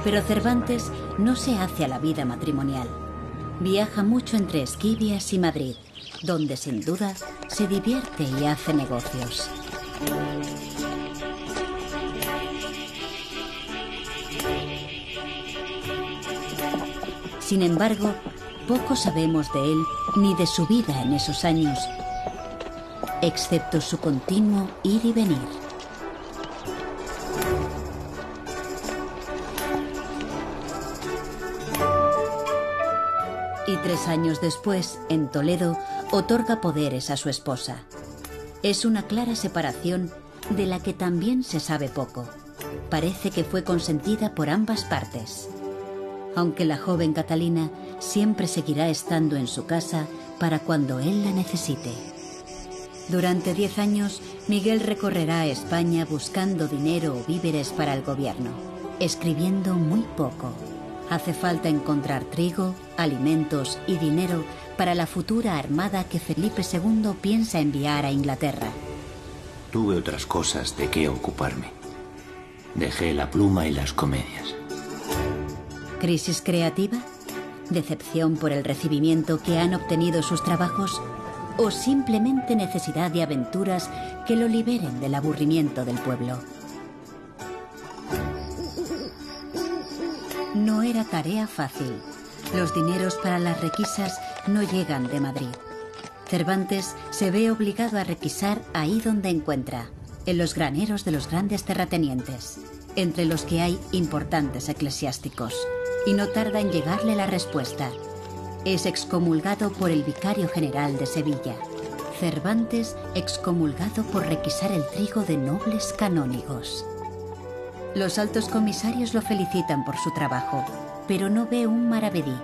Pero Cervantes no se hace a la vida matrimonial. Viaja mucho entre Esquivias y Madrid, donde sin duda se divierte y hace negocios. Sin embargo, poco sabemos de él ni de su vida en esos años, excepto su continuo ir y venir. Y 3 años después, en Toledo, otorga poderes a su esposa. Es una clara separación de la que también se sabe poco. Parece que fue consentida por ambas partes. Aunque la joven Catalina siempre seguirá estando en su casa para cuando él la necesite. Durante 10 años, Miguel recorrerá España buscando dinero o víveres para el gobierno, escribiendo muy poco. Hace falta encontrar trigo, alimentos y dinero para la futura armada que Felipe II piensa enviar a Inglaterra. Tuve otras cosas de qué ocuparme. Dejé la pluma y las comedias. ¿Crisis creativa? ¿Decepción por el recibimiento que han obtenido sus trabajos? ¿O simplemente necesidad de aventuras que lo liberen del aburrimiento del pueblo? No era tarea fácil. Los dineros para las requisas no llegan de Madrid. Cervantes se ve obligado a requisar ahí donde encuentra, en los graneros de los grandes terratenientes, entre los que hay importantes eclesiásticos, y no tarda en llegarle la respuesta. Es excomulgado por el vicario general de Sevilla. Cervantes excomulgado por requisar el trigo de nobles canónigos. Los altos comisarios lo felicitan por su trabajo, pero no ve un maravedí.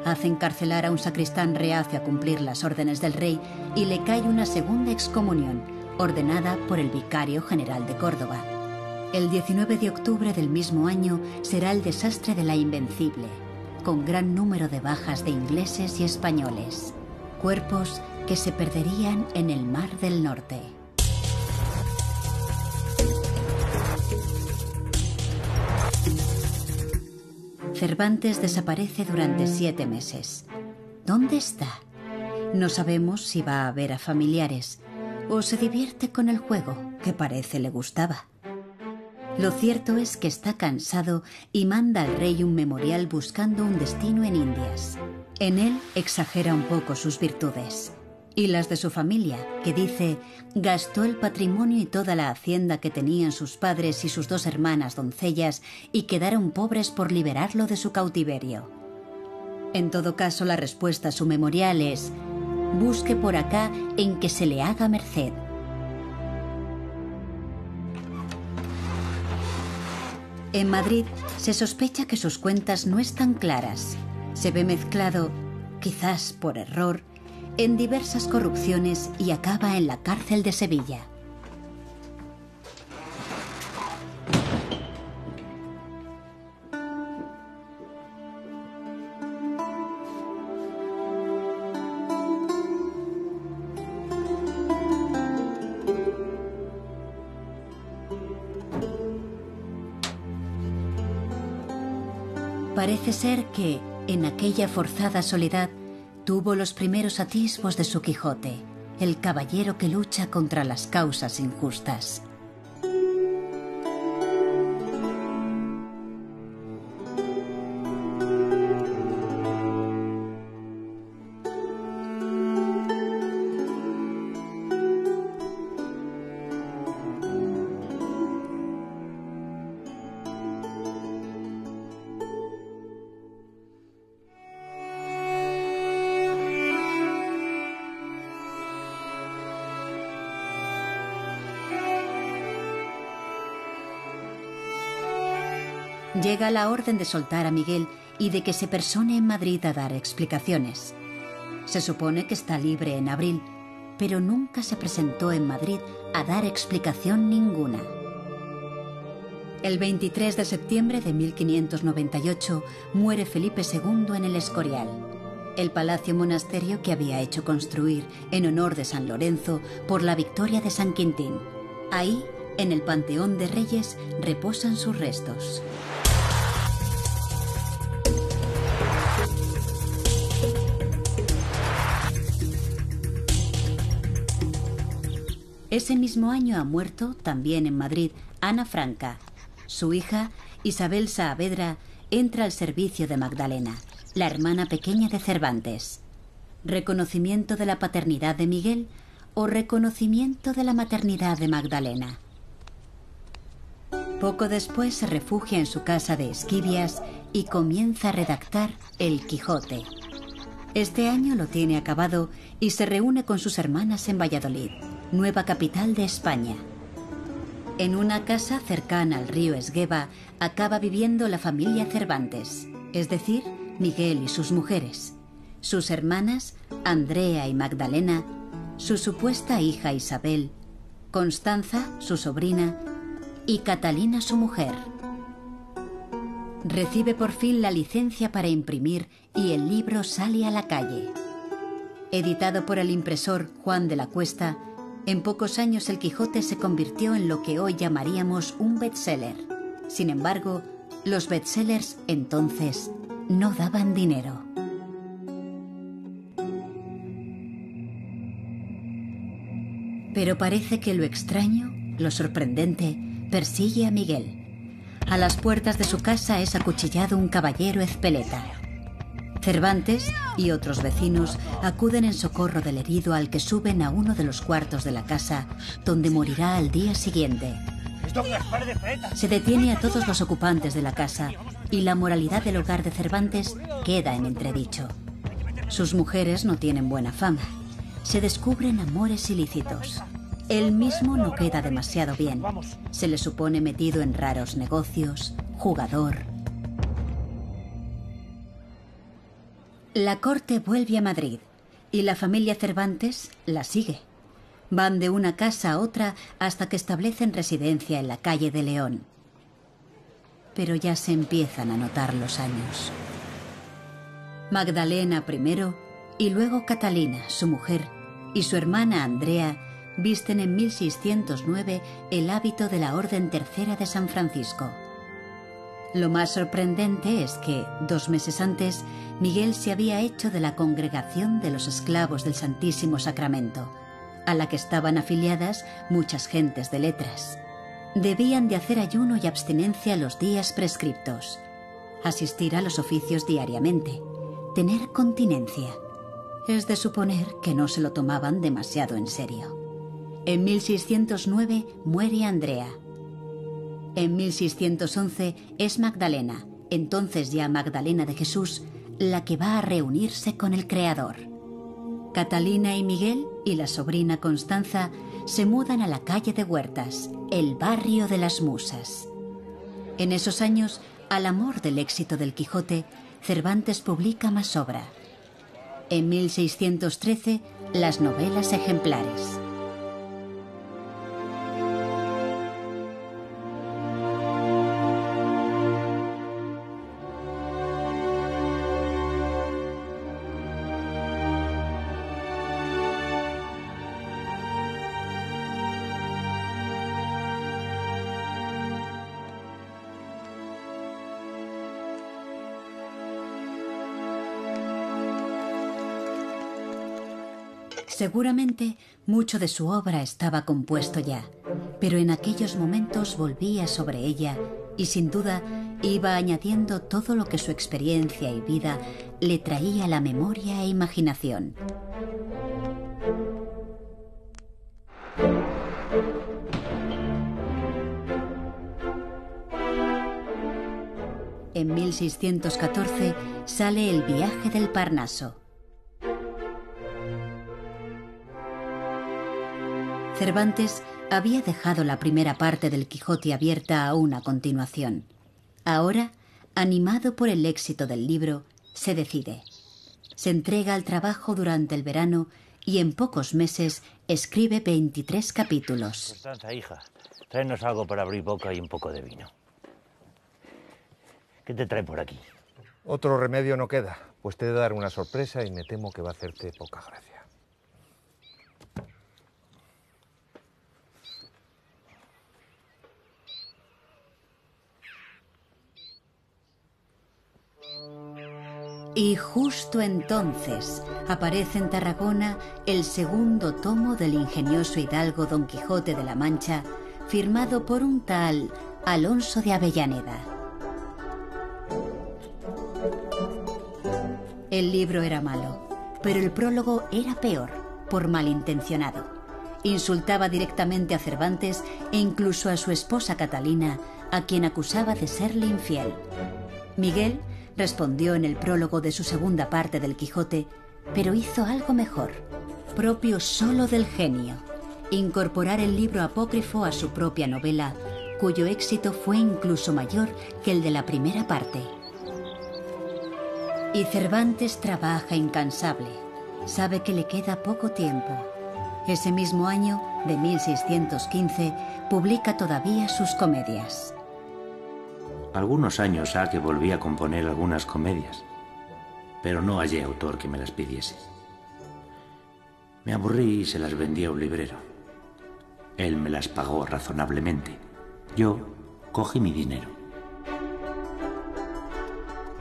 Hace encarcelar a un sacristán reacio a cumplir las órdenes del rey y le cae una segunda excomunión, ordenada por el vicario general de Córdoba. El 19 de octubre del mismo año será el desastre de la Invencible, con gran número de bajas de ingleses y españoles, cuerpos que se perderían en el Mar del Norte. Cervantes desaparece durante 7 meses. ¿Dónde está? No sabemos si va a ver a familiares o se divierte con el juego, que parece le gustaba. Lo cierto es que está cansado y manda al rey un memorial buscando un destino en Indias. En él exagera un poco sus virtudes y las de su familia, que dice gastó el patrimonio y toda la hacienda que tenían sus padres y sus 2 hermanas doncellas y quedaron pobres por liberarlo de su cautiverio. En todo caso, la respuesta a su memorial es: busque por acá en que se le haga merced. En Madrid se sospecha que sus cuentas no están claras. Se ve mezclado, quizás por error, en diversas corrupciones y acaba en la cárcel de Sevilla. Parece ser que, en aquella forzada soledad, tuvo los primeros atisbos de su Quijote, el caballero que lucha contra las causas injustas. Llega la orden de soltar a Miguel y de que se persone en Madrid a dar explicaciones. Se supone que está libre en abril, pero nunca se presentó en Madrid a dar explicación ninguna. El 23 de septiembre de 1598 muere Felipe II en el Escorial, el palacio monasterio que había hecho construir en honor de San Lorenzo por la victoria de San Quintín. Ahí, en el Panteón de Reyes, reposan sus restos. Ese mismo año ha muerto, también en Madrid, Ana Franca. Su hija, Isabel Saavedra, entra al servicio de Magdalena, la hermana pequeña de Cervantes. ¿Reconocimiento de la paternidad de Miguel o reconocimiento de la maternidad de Magdalena? Poco después se refugia en su casa de Esquivias y comienza a redactar El Quijote. Este año lo tiene acabado y se reúne con sus hermanas en Valladolid, nueva capital de España. En una casa cercana al río Esgueva acaba viviendo la familia Cervantes, es decir, Miguel y sus mujeres, sus hermanas Andrea y Magdalena, su supuesta hija Isabel, Constanza, su sobrina, y Catalina, su mujer. Recibe por fin la licencia para imprimir y el libro sale a la calle. Editado por el impresor Juan de la Cuesta, en pocos años El Quijote se convirtió en lo que hoy llamaríamos un bestseller. Sin embargo, los bestsellers entonces no daban dinero. Pero parece que lo extraño, lo sorprendente, persigue a Miguel. A las puertas de su casa es acuchillado un caballero ezpeleta. Cervantes y otros vecinos acuden en socorro del herido, al que suben a uno de los cuartos de la casa, donde morirá al día siguiente. Se detiene a todos los ocupantes de la casa y la moralidad del hogar de Cervantes queda en entredicho. Sus mujeres no tienen buena fama. se descubren amores ilícitos. Él mismo no queda demasiado bien. Se le supone metido en raros negocios, jugador. La corte vuelve a Madrid y la familia Cervantes la sigue. Van de una casa a otra hasta que establecen residencia en la calle de León. Pero ya se empiezan a notar los años. Magdalena primero y luego Catalina, su mujer, y su hermana Andrea visten en 1609 el hábito de la Orden Tercera de San Francisco. Lo más sorprendente es que, 2 meses antes, Miguel se había hecho de la Congregación de los Esclavos del Santísimo Sacramento, a la que estaban afiliadas muchas gentes de letras. Debían de hacer ayuno y abstinencia los días prescriptos, asistir a los oficios diariamente, tener continencia. Es de suponer que no se lo tomaban demasiado en serio. En 1609 muere Andrea. En 1611 es Magdalena, entonces ya Magdalena de Jesús, la que va a reunirse con el Creador. Catalina y Miguel y la sobrina Constanza se mudan a la calle de Huertas, el barrio de las Musas. En esos años, al amor del éxito del Quijote, Cervantes publica más obra. En 1613, las novelas ejemplares. Seguramente mucho de su obra estaba compuesto ya, pero en aquellos momentos volvía sobre ella y sin duda iba añadiendo todo lo que su experiencia y vida le traía a la memoria e imaginación. En 1614 sale El viaje del Parnaso. Cervantes había dejado la primera parte del Quijote abierta a una continuación. Ahora, animado por el éxito del libro, se decide. Se entrega al trabajo durante el verano y en pocos meses escribe 23 capítulos. Constanza, hija, tráenos algo para abrir boca y un poco de vino. ¿Qué te trae por aquí? Otro remedio no queda, pues te he de dar una sorpresa y me temo que va a hacerte poca gracia. Y justo entonces aparece en Tarragona el segundo tomo del ingenioso hidalgo Don Quijote de la Mancha, firmado por un tal Alonso de Avellaneda. El libro era malo, pero el prólogo era peor, por malintencionado. Insultaba directamente a Cervantes e incluso a su esposa Catalina, a quien acusaba de serle infiel. Miguel respondió en el prólogo de su segunda parte del Quijote, pero hizo algo mejor, propio solo del genio: incorporar el libro apócrifo a su propia novela, cuyo éxito fue incluso mayor que el de la primera parte. Y Cervantes trabaja incansable. Sabe que le queda poco tiempo. Ese mismo año, de 1615, publica todavía sus comedias. Algunos años ha que volví a componer algunas comedias, pero no hallé autor que me las pidiese. Me aburrí y se las vendí a un librero. Él me las pagó razonablemente. Yo cogí mi dinero.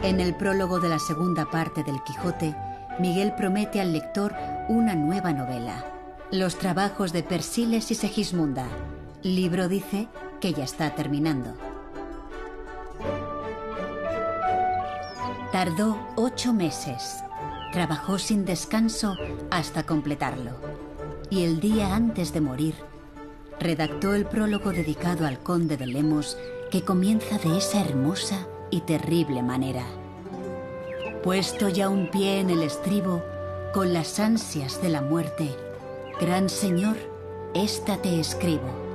En el prólogo de la segunda parte del Quijote, Miguel promete al lector una nueva novela: Los trabajos de Persiles y Segismunda. Libro, dice, que ya está terminando. Tardó 8 meses. Trabajó sin descanso hasta completarlo. Y el día antes de morir, redactó el prólogo dedicado al conde de Lemos, que comienza de esa hermosa y terrible manera. Puesto ya un pie en el estribo, Con las ansias de la muerte, gran señor, esta te escribo.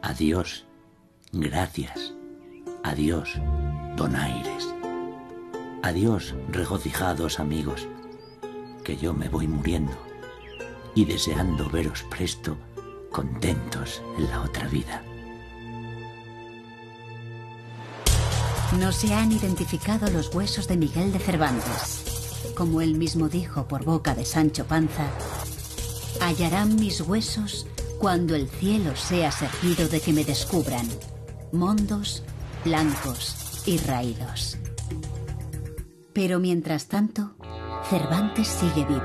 Adiós, gracias. Adiós, donaires. Adiós, regocijados amigos, que yo me voy muriendo y deseando veros presto, contentos en la otra vida. No se han identificado los huesos de Miguel de Cervantes. Como él mismo dijo por boca de Sancho Panza, hallarán mis huesos cuando el cielo sea servido de que me descubran, mondos, blancos y raídos. Pero mientras tanto, Cervantes sigue vivo,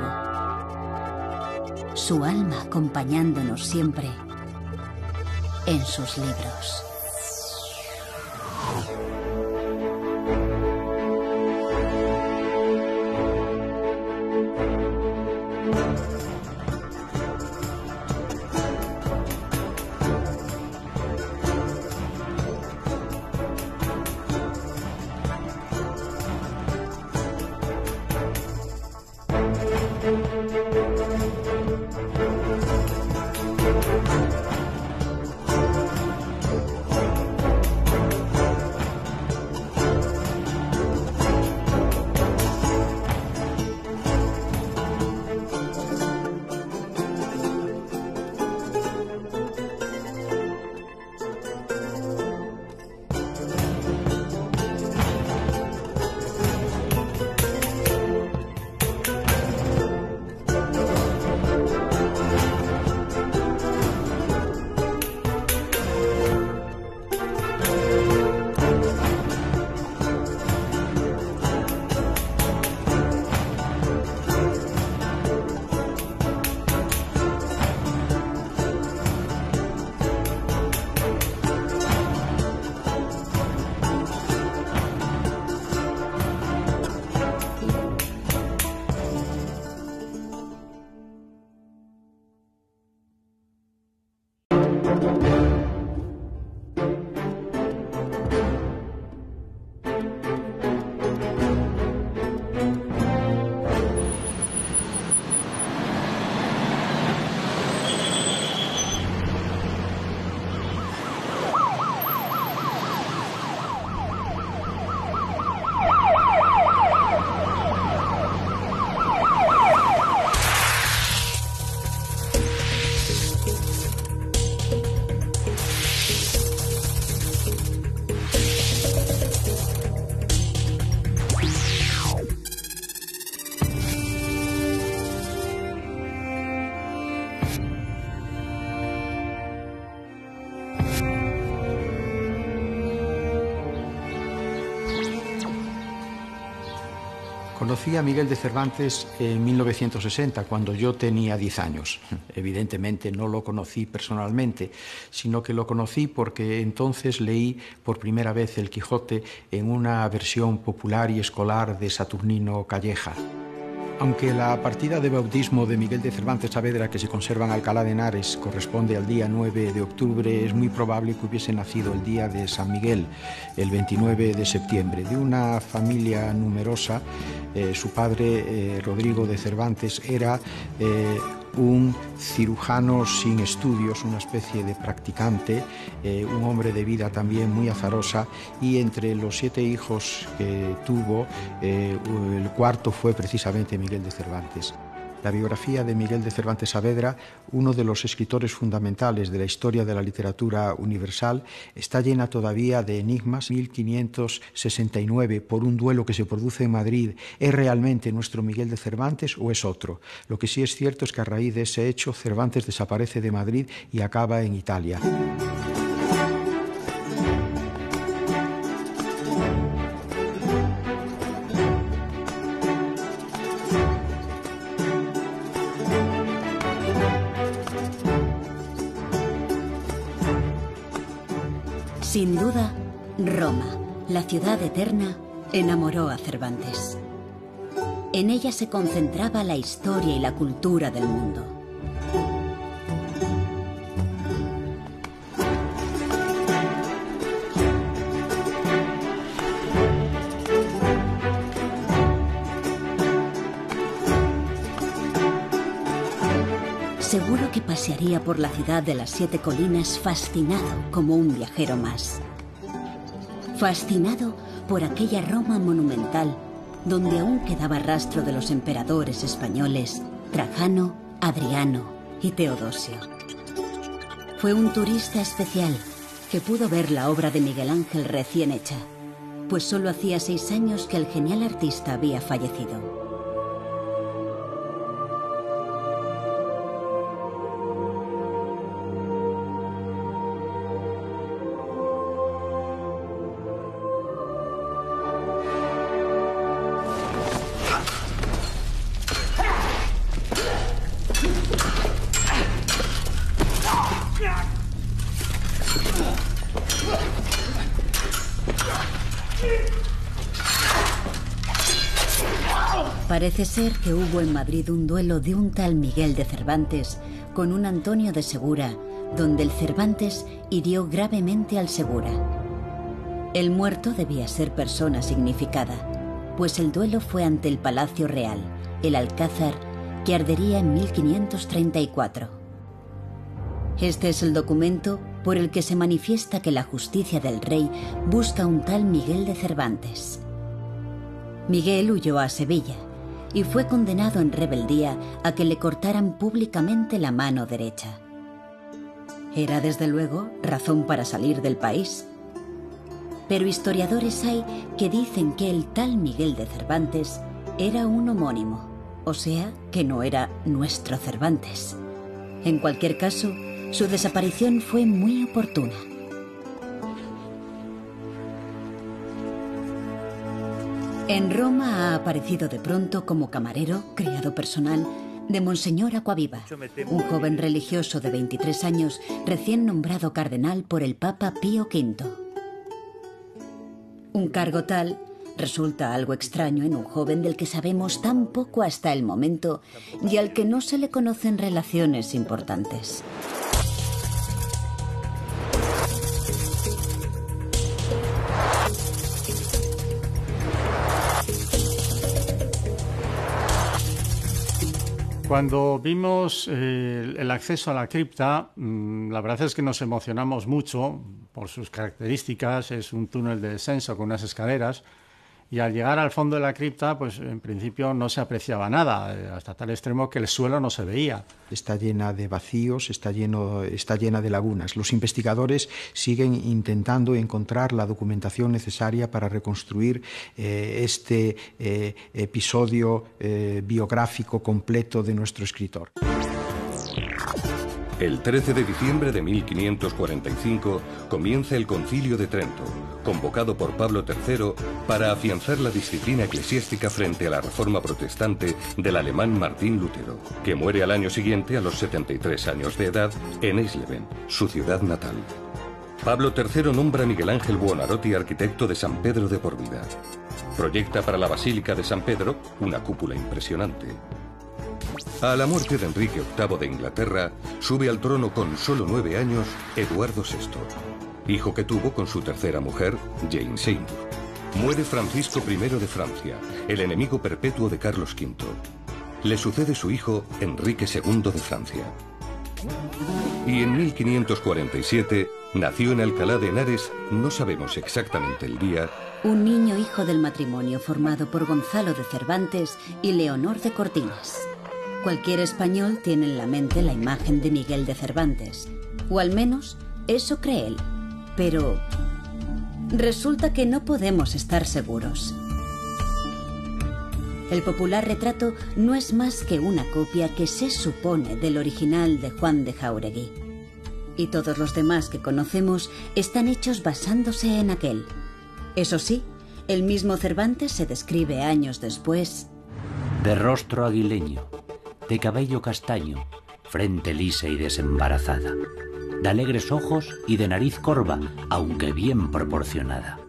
su alma acompañándonos siempre en sus libros. Conocí a Miguel de Cervantes en 1960, cuando yo tenía 10 años. Evidentemente no lo conocí personalmente, sino que lo conocí porque entonces leí por primera vez El Quijote en una versión popular y escolar de Saturnino Calleja. Aunque la partida de bautismo de Miguel de Cervantes Saavedra, que se conserva en Alcalá de Henares, corresponde al día 9 de octubre, es muy probable que hubiese nacido el día de San Miguel, el 29 de septiembre. De una familia numerosa, su padre, Rodrigo de Cervantes, era un cirujano sin estudios, una especie de practicante, un hombre de vida también muy azarosa, y entre los 7 hijos que tuvo, el cuarto fue precisamente Miguel de Cervantes. La biografía de Miguel de Cervantes Saavedra, uno de los escritores fundamentales de la historia de la literatura universal, está llena todavía de enigmas. 1569, por un duelo que se produce en Madrid, ¿es realmente nuestro Miguel de Cervantes o es otro? Lo que sí es cierto es que a raíz de ese hecho, Cervantes desaparece de Madrid y acaba en Italia. Sin duda, Roma, la ciudad eterna, enamoró a Cervantes. En ella se concentraba la historia y la cultura del mundo. Seguro que pasearía por la ciudad de las 7 colinas fascinado como un viajero más. Fascinado por aquella Roma monumental donde aún quedaba rastro de los emperadores españoles Trajano, Adriano y Teodosio. Fue un turista especial que pudo ver la obra de Miguel Ángel recién hecha, pues solo hacía 6 años que el genial artista había fallecido. Parece ser que hubo en Madrid un duelo de un tal Miguel de Cervantes con un Antonio de Segura, donde el Cervantes hirió gravemente al Segura. El muerto debía ser persona significada, pues el duelo fue ante el Palacio Real, el Alcázar, que ardería en 1534. Este es el documento por el que se manifiesta que la justicia del rey busca a un tal Miguel de Cervantes. Miguel huyó a Sevilla y fue condenado en rebeldía a que le cortaran públicamente la mano derecha. Era, desde luego, razón para salir del país. Pero historiadores hay que dicen que el tal Miguel de Cervantes era un homónimo, o sea, que no era nuestro Cervantes. En cualquier caso, su desaparición fue muy oportuna. En Roma ha aparecido de pronto como camarero, criado personal, de Monseñor Acquaviva, un joven religioso de 23 años recién nombrado cardenal por el Papa Pío V. Un cargo tal resulta algo extraño en un joven del que sabemos tan poco hasta el momento y al que no se le conocen relaciones importantes. Cuando vimos el acceso a la cripta, la verdad es que nos emocionamos mucho por sus características. Es un túnel de descenso con unas escaleras y al llegar al fondo de la cripta, pues en principio no se apreciaba nada, hasta tal extremo que el suelo no se veía. Está llena de vacíos, está llena de lagunas. Los investigadores siguen intentando encontrar la documentación necesaria para reconstruir este episodio biográfico completo de nuestro escritor. El 13 de diciembre de 1545 comienza el Concilio de Trento, convocado por Pablo III para afianzar la disciplina eclesiástica frente a la reforma protestante del alemán Martín Lutero, que muere al año siguiente a los 73 años de edad en Eisleben, su ciudad natal. Pablo III nombra a Miguel Ángel Buonarroti arquitecto de San Pedro de por vida. Proyecta para la Basílica de San Pedro una cúpula impresionante. A la muerte de Enrique VIII de Inglaterra, sube al trono con solo 9 años Eduardo VI, hijo que tuvo con su tercera mujer, Jane Seymour. Muere Francisco I de Francia, el enemigo perpetuo de Carlos V. Le sucede su hijo, Enrique II de Francia. Y en 1547 nació en Alcalá de Henares, no sabemos exactamente el día, un niño hijo del matrimonio formado por Gonzalo de Cervantes y Leonor de Cortines. Cualquier español tiene en la mente la imagen de Miguel de Cervantes, o al menos eso cree él. Pero resulta que no podemos estar seguros. El popular retrato no es más que una copia que se supone del original de Juan de Jáuregui. Y todos los demás que conocemos están hechos basándose en aquel. Eso sí, el mismo Cervantes se describe años después. De rostro aguileño, de cabello castaño, frente lisa y desembarazada, de alegres ojos y de nariz corva, aunque bien proporcionada.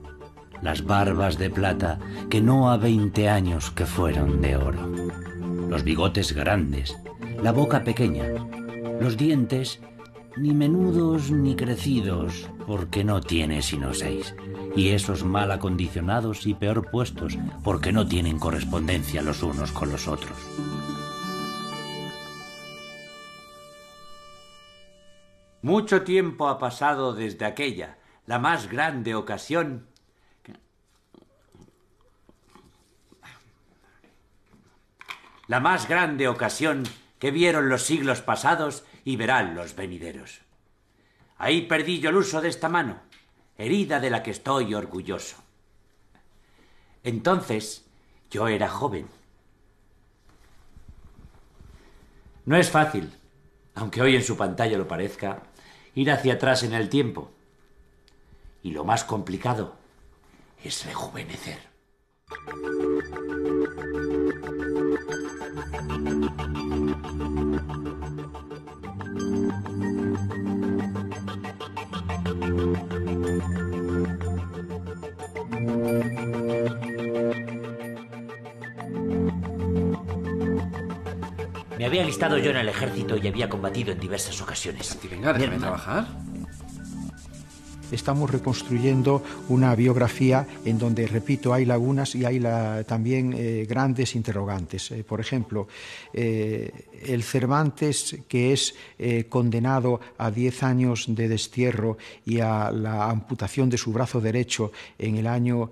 Las barbas de plata que no a 20 años que fueron de oro. Los bigotes grandes, la boca pequeña, los dientes ni menudos ni crecidos, porque no tiene sino 6, y esos mal acondicionados y peor puestos, porque no tienen correspondencia los unos con los otros. Mucho tiempo ha pasado desde aquella, la más grande ocasión que vieron los siglos pasados y verán los venideros. Ahí perdí yo el uso de esta mano, herida de la que estoy orgulloso. Entonces yo era joven. No es fácil, aunque hoy en su pantalla lo parezca, ir hacia atrás en el tiempo. Y lo más complicado es rejuvenecer. Me había alistado yo en el ejército y había combatido en diversas ocasiones. Venga, déjame trabajar. Estamos reconstruyendo una biografía en donde, repito, hay lagunas y hay también grandes interrogantes. Por ejemplo, el Cervantes que es condenado a 10 años de destierro y a la amputación de su brazo derecho en el año